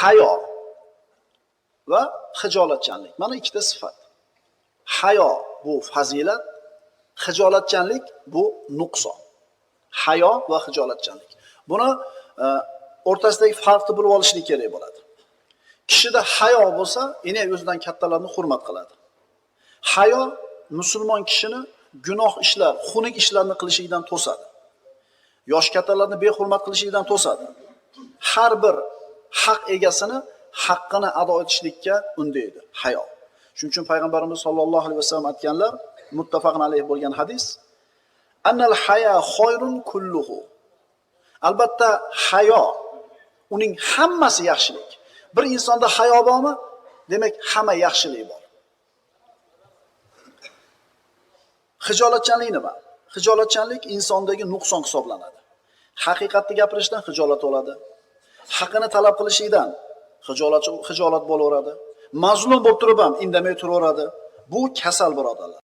hayo va hijolatchanlik. Mana ikkita sifat. Hayo bu fazilat, hijolatchanlik bu nuqson. Hayo va hijolatchanlik. Buni o'rtasidagi farqni bilib olishlik kerak bo'ladi. Kishida hayo bo'lsa, yana o'zidan kattalarni hurmat qiladi. Hayo musulmon kishini gunoh ishlar, xunuk ishlarni qilishidan to'sadi. Yosh kattalarni behurmat qilishidan to'sadi. Har bir haq egasini haqqini ado etishlikka undaydi hayo. Shuning uchun payg'ambarimiz sollallohu alayhi vasallam aytganlar, muttafaqun alayhi bo'lgan hadis, annal haya xoyrun kulluhu. Albatta hayo, uning hammasi yaxshilik. Bir insonda hayo bormi, demak hamma yaxshilik bor. Hijolatchanlik nima? Hijolatchanlik insondagi nuqson hisoblanadi. Haqiqatni gapirishdan hijolat bo'ladi. Haqqini talab qilishdan hijolat bo'laveradi. Mazlum bo'lib turib ham indamay turaveradi. Bu kasal birodarlar.